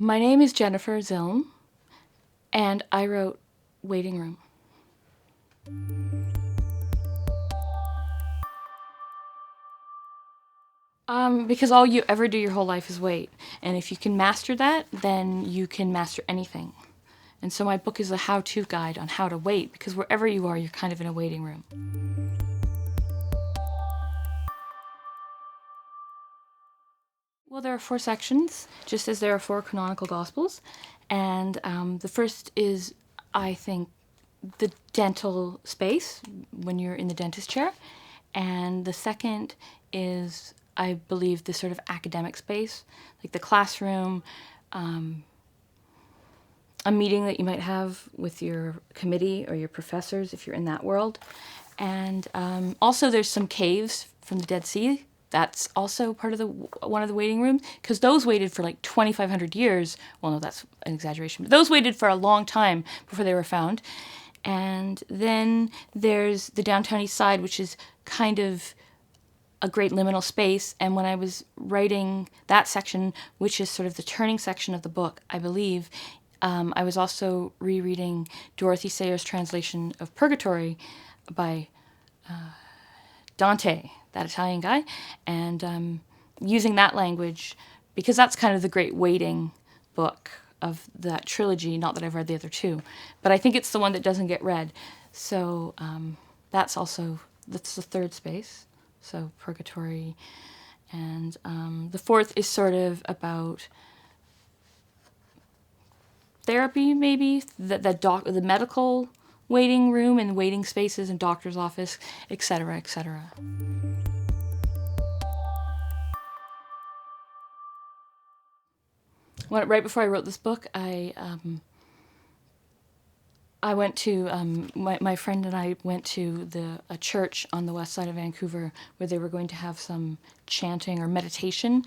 My name is Jennifer Zilm, and I wrote Waiting Room. Because all you ever do your whole life is wait. And if you can master that, then you can master anything. And so my book is a how-to guide on how to wait, because wherever you are, you're kind of in a waiting room. Well, there are 4 sections, just as there are 4 canonical Gospels. And the first is, I think, the dental space, when you're in the dentist chair. And the second is, I believe, the sort of academic space, like the classroom, a meeting that you might have with your committee or your professors if you're in that world. And also there's some caves from the Dead Sea. That's also part of one of the waiting rooms, because those waited for like 2,500 years. Well, no, that's an exaggeration. But those waited for a long time before they were found. And then there's the downtown east side, which is kind of a great liminal space. And when I was writing that section, which is sort of the turning section of the book, I believe, I was also rereading Dorothy Sayers' translation of Purgatory by Dante, that Italian guy, and using that language, because that's kind of the great waiting book of that trilogy. Not that I've read the other 2, but I think it's the one that doesn't get read. So that's the 3rd space, so Purgatory. And the 4th is sort of about therapy, maybe, the medical waiting room and waiting spaces and doctor's office, etc., etc. Right before I wrote this book, I went to, my friend and I went to a church on the west side of Vancouver where they were going to have some chanting or meditation,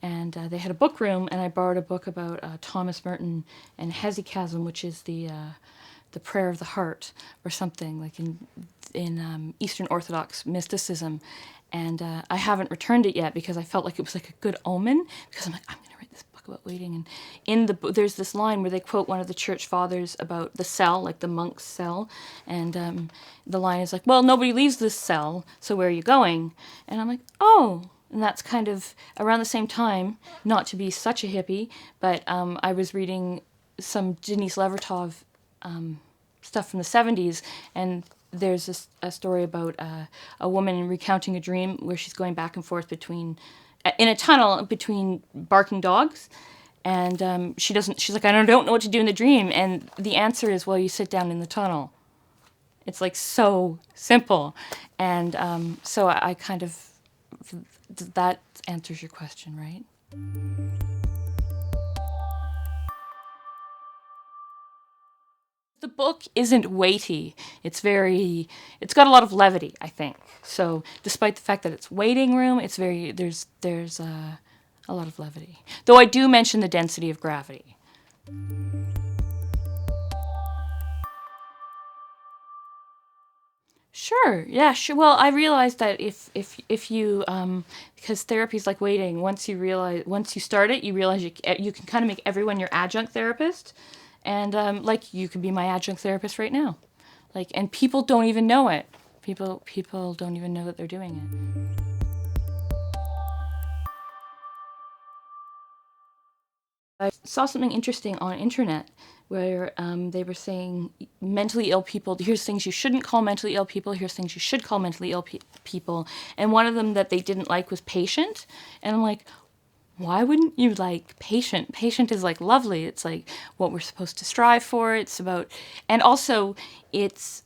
and they had a book room, and I borrowed a book about Thomas Merton and hesychasm, which is the prayer of the heart, or something, like in Eastern Orthodox mysticism. And I haven't returned it yet because I felt like it was like a good omen, because I'm like, I'm going to write this book about waiting. And in the book, there's this line where they quote one of the church fathers about the cell, like the monk's cell. And the line is like, well, nobody leaves this cell, so where are you going? And I'm like, oh. And that's kind of around the same time, not to be such a hippie, but I was reading some Denise Levertov stuff from the 70s, and there's a story about a woman recounting a dream where she's going back and forth in a tunnel between barking dogs, and she's like, I don't know what to do in the dream, and the answer is, well, you sit down in the tunnel. It's like so simple. And so I kind of, that answers your question, right? The book isn't weighty. It's got a lot of levity, I think. So despite the fact that it's waiting room, there's a lot of levity. Though I do mention the density of gravity. Sure, yeah, sure. Well, I realized that if you, because therapy is like waiting. Once you start it, you realize you can kind of make everyone your adjunct therapist. And like, you could be my adjunct therapist right now. Like, and people don't even know it. People don't even know that they're doing it. I saw something interesting on internet where they were saying mentally ill people, here's things you shouldn't call mentally ill people, here's things you should call mentally ill people. And one of them that they didn't like was patient. And I'm like, why wouldn't you like patient? Patient is like lovely. It's like what we're supposed to strive for. It's about, and also it's,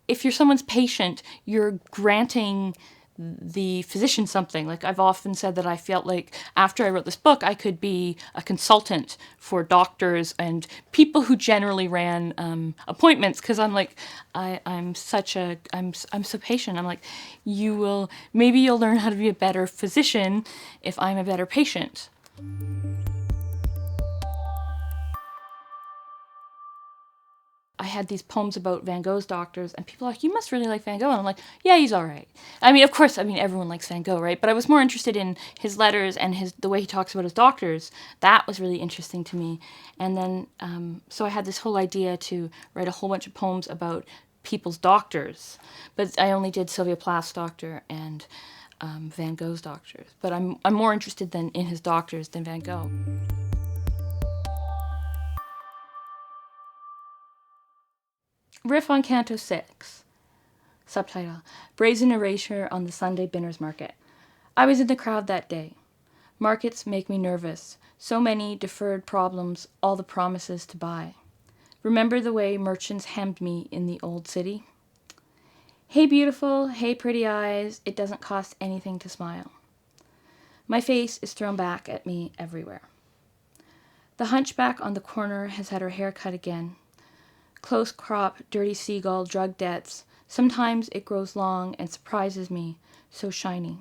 if you're someone's patient, you're granting the physician something. Like, I've often said that I felt like after I wrote this book, I could be a consultant for doctors and people who generally ran appointments, because I'm like, I'm so patient. I'm like, maybe you'll learn how to be a better physician if I'm a better patient. I had these poems about Van Gogh's doctors, and people are like, you must really like Van Gogh. And I'm like, yeah, he's all right. I mean, of course, everyone likes Van Gogh, right? But I was more interested in his letters and the way he talks about his doctors. That was really interesting to me. And then, so I had this whole idea to write a whole bunch of poems about people's doctors. But I only did Sylvia Plath's doctor and Van Gogh's doctors. But I'm more interested in his doctors than Van Gogh. Riff on Canto 6. Subtitle: Brazen Erasure on the Sunday Binners Market. I was in the crowd that day. Markets make me nervous. So many deferred problems, all the promises to buy. Remember the way merchants hemmed me in the old city? Hey beautiful, hey pretty eyes, it doesn't cost anything to smile. My face is thrown back at me everywhere. The hunchback on the corner has had her hair cut again. Close crop, dirty seagull, drug debts. Sometimes it grows long and surprises me, so shiny.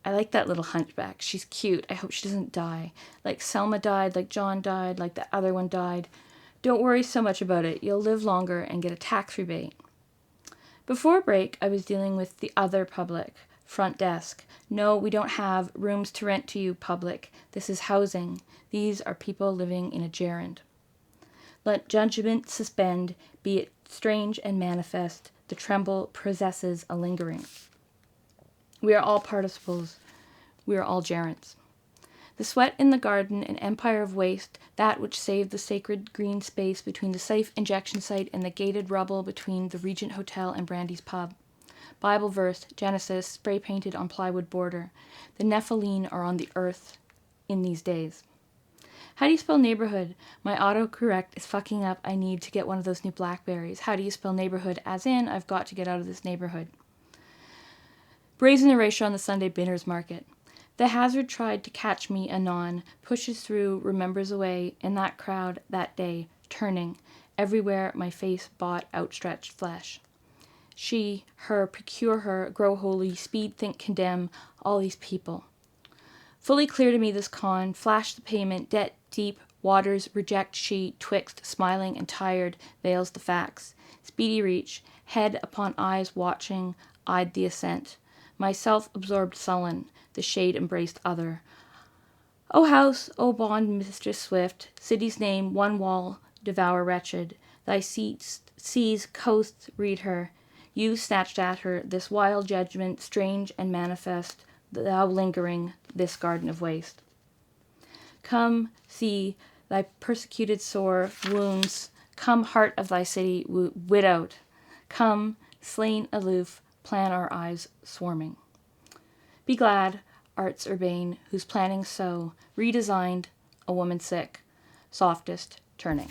I like that little hunchback. She's cute. I hope she doesn't die. Like Selma died, like John died, like the other one died. Don't worry so much about it. You'll live longer and get a tax rebate. Before break, I was dealing with the other public. Front desk. No, we don't have rooms to rent to you, public. This is housing. These are people living in a gerund. Let judgment suspend, be it strange and manifest, the tremble possesses a lingering. We are all participles, we are all gerunds. The sweat in the garden, an empire of waste, that which saved the sacred green space between the safe injection site and the gated rubble between the Regent Hotel and Brandy's pub. Bible verse, Genesis, spray-painted on plywood border. The Nephilim are on the earth in these days. How do you spell neighborhood? My autocorrect is fucking up. I need to get one of those new Blackberries. How do you spell neighborhood? As in, I've got to get out of this neighborhood. Brazen erasure on the Sunday Binners Market. The hazard tried to catch me anon, pushes through, remembers away, in that crowd, that day, turning, everywhere my face bought outstretched flesh. She, her, procure her, grow holy, speed, think, condemn, all these people. Fully clear to me this con, flash the payment, debt deep, waters, reject she, twixt, smiling and tired, veils the facts. Speedy reach, head upon eyes watching, eyed the ascent. My self-absorbed sullen, the shade-embraced other. O house, O bond mistress swift, city's name, one wall, devour wretched. Thy seas, coasts, read her. You snatched at her, this wild judgment, strange and manifest, thou lingering, this garden of waste. Come, see, thy persecuted sore wounds, come, heart of thy city, widowed. Come, slain aloof, plan our eyes swarming. Be glad, arts urbane, whose planning so, redesigned, a woman sick, softest turning.